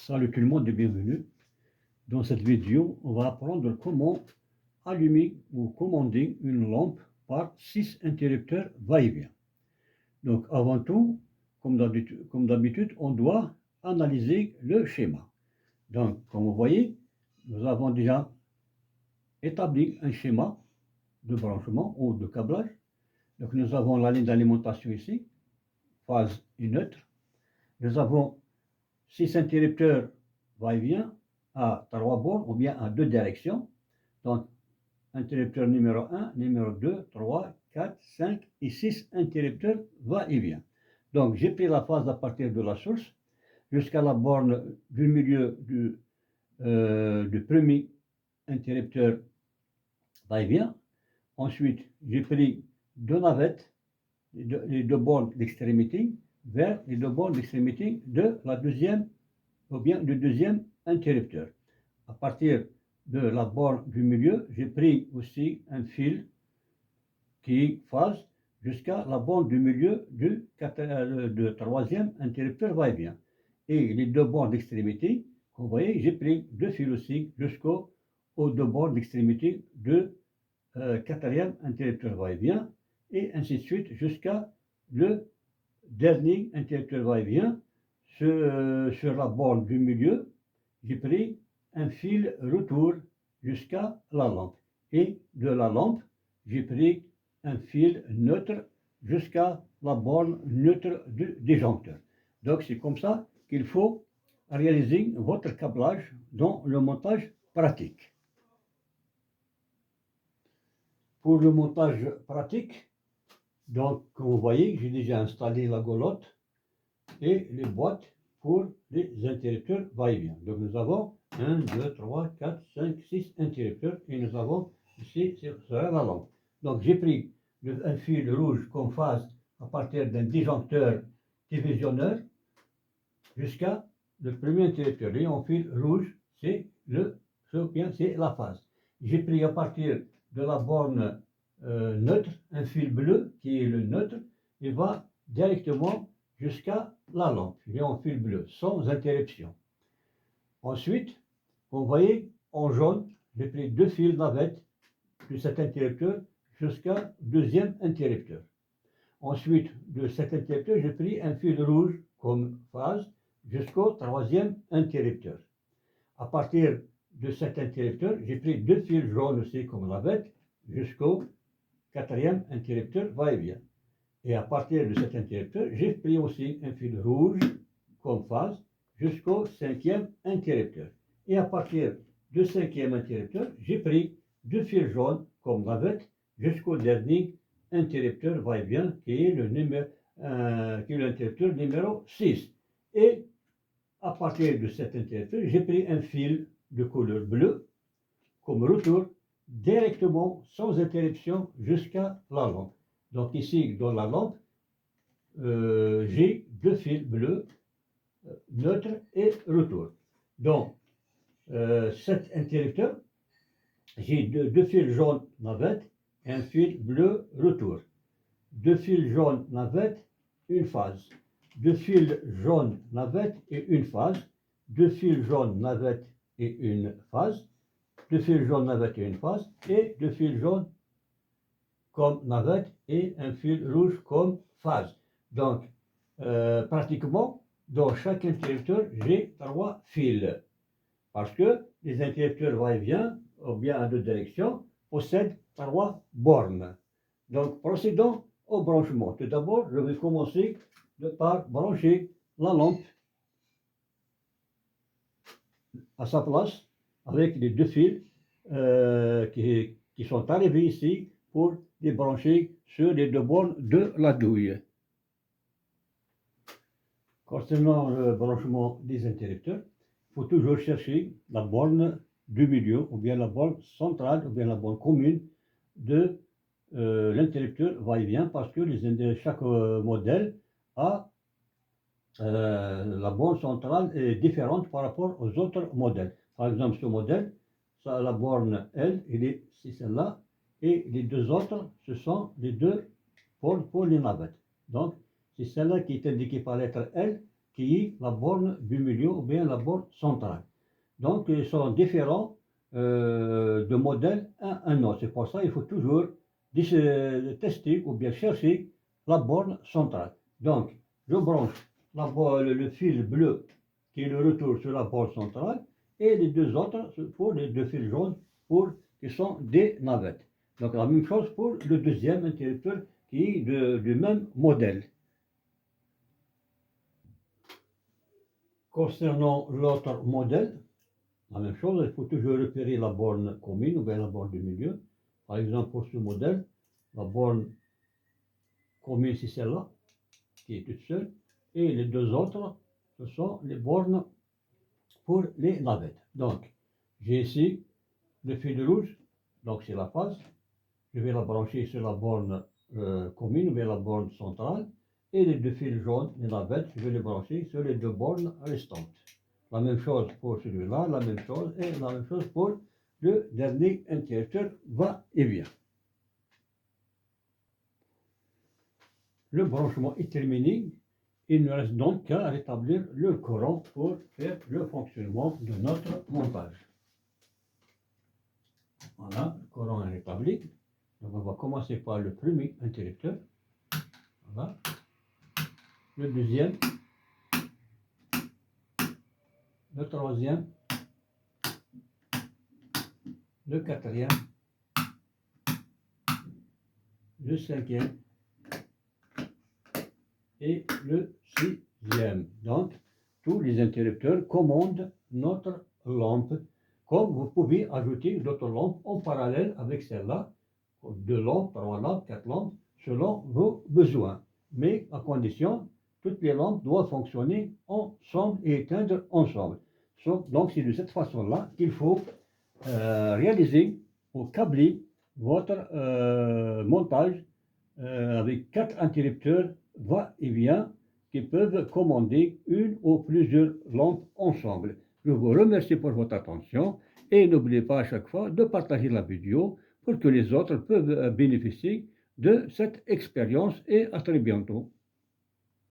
Salut tout le monde et bienvenue. Dans cette vidéo, on va apprendre comment allumer ou commander une lampe par 6 interrupteurs va-et-vient. Donc avant tout, comme d'habitude, on doit analyser le schéma. Donc comme vous voyez, nous avons déjà établi un schéma de branchement ou de câblage. Donc nous avons la ligne d'alimentation ici, phase et neutre. Nous avons 6 interrupteurs va-et-vient à 3 bornes ou bien à 2 directions. Donc, interrupteur numéro 1, numéro 2, 3, 4, 5 et 6 interrupteurs va-et-vient. Donc, j'ai pris la phase à partir de la source jusqu'à la borne du milieu du premier interrupteur va-et-vient. Ensuite, j'ai pris deux navettes, les deux bornes d'extrémité vers les deux bornes d'extrémité de la deuxième ou bien du deuxième interrupteur. À partir de la borne du milieu, j'ai pris aussi un fil qui phase jusqu'à la borne du milieu du troisième interrupteur va-et-vient. Et les deux bornes d'extrémité, vous voyez, j'ai pris deux fils aussi jusqu'aux deux bornes d'extrémité du quatrième interrupteur va-et-vient, et ainsi de suite jusqu'à le dernier interrupteur va-et-vient. Sur la borne du milieu, j'ai pris un fil retour jusqu'à la lampe. Et de la lampe, j'ai pris un fil neutre jusqu'à la borne neutre du disjoncteur. Donc c'est comme ça qu'il faut réaliser votre câblage dans le montage pratique. Pour le montage pratique, donc comme vous voyez, j'ai déjà installé la golotte et les boîtes pour les interrupteurs va-et-vient. Donc nous avons 1, 2, 3, 4, 5, 6 interrupteurs et nous avons ici sur la lampe. Donc j'ai pris un fil rouge comme phase à partir d'un disjoncteur divisionneur jusqu'à le premier interrupteur. Et en fil rouge, c'est la phase. J'ai pris à partir de la borne neutre un fil bleu qui est le neutre et va directement jusqu'à la lampe. J'ai en fil bleu, sans interruption. Ensuite, vous voyez, en jaune, j'ai pris deux fils navettes de cet interrupteur jusqu'à deuxième interrupteur. Ensuite, de cet interrupteur, j'ai pris un fil rouge comme phase jusqu'au troisième interrupteur. À partir de cet interrupteur, j'ai pris deux fils jaunes aussi comme navette jusqu'au quatrième interrupteur va-et-vient. Et à partir de cet interrupteur, j'ai pris aussi un fil rouge comme phase jusqu'au cinquième interrupteur. Et à partir du cinquième interrupteur, j'ai pris deux fils jaunes comme navette jusqu'au dernier interrupteur va-et-vient qui est l'interrupteur numéro 6. Et à partir de cet interrupteur, j'ai pris un fil de couleur bleue comme retour directement sans interruption jusqu'à la lampe. Donc ici, dans la lampe, j'ai deux fils bleus, neutre et retour. Donc, cet interrupteur, j'ai deux fils jaunes navette et un fil bleu retour. Deux fils jaunes navette, une phase. Deux fils jaunes navette et une phase. Deux fils jaunes navette et une phase. Deux fils jaunes navette et une phase. Et deux fils jaunes comme navette et un fil rouge comme phase. Donc, pratiquement, dans chaque interrupteur, j'ai trois fils. Parce que les interrupteurs va-et-vient, ou bien à deux directions, possèdent trois bornes. Donc, procédons au branchement. Tout d'abord, je vais commencer par brancher la lampe à sa place avec les deux fils qui sont arrivés ici pour les brancher sur les deux bornes de la douille. Concernant le branchement des interrupteurs, il faut toujours chercher la borne du milieu, ou bien la borne centrale, ou bien la borne commune de l'interrupteur va-et-vient, parce que chaque modèle a la borne centrale est différente par rapport aux autres modèles. Par exemple, ce modèle, ça, la borne L, c'est celle-là, et les deux autres, ce sont les deux bornes pour les navettes. Donc, c'est celle-là qui est indiquée par la lettre L qui est la borne du milieu ou bien la borne centrale. Donc, ils sont différents de modèle à un autre. C'est pour ça qu'il faut toujours tester ou bien chercher la borne centrale. Donc, je branche le fil bleu qui est le retour sur la borne centrale et les deux autres pour les deux fils jaunes qui sont des navettes. Donc, la même chose pour le deuxième interrupteur qui est du même modèle. Concernant l'autre modèle, la même chose, il faut toujours repérer la borne commune ou bien la borne du milieu. Par exemple, pour ce modèle, la borne commune, c'est celle-là, qui est toute seule, et les deux autres, ce sont les bornes pour les navettes. Donc, j'ai ici le fil rouge, donc c'est la phase. Je vais la brancher sur la borne commune ou bien la borne centrale. Et les deux fils jaunes, les navettes, je vais les brancher sur les deux bornes restantes. La même chose pour celui-là, la même chose et la même chose pour le dernier interrupteur va-et-vient. Le branchement est terminé. Il ne reste donc qu'à rétablir le courant pour faire le fonctionnement de notre montage. Voilà, le courant est rétabli. Donc on va commencer par le premier interrupteur. Voilà. Le deuxième. Le troisième. Le quatrième. Le cinquième. Et le sixième. Donc, tous les interrupteurs commandent notre lampe. Comme vous pouvez ajouter d'autres lampes en parallèle avec celle-là, 2 lampes, 3 lampes, 4 lampes, selon vos besoins. Mais à condition, toutes les lampes doivent fonctionner ensemble et éteindre ensemble. Donc, c'est de cette façon-là qu'il faut réaliser ou câbler votre montage avec 4 interrupteurs va-et-vient qui peuvent commander une ou plusieurs lampes ensemble. Je vous remercie pour votre attention et n'oubliez pas à chaque fois de partager la vidéo pour que les autres peuvent bénéficier de cette expérience et à très bientôt.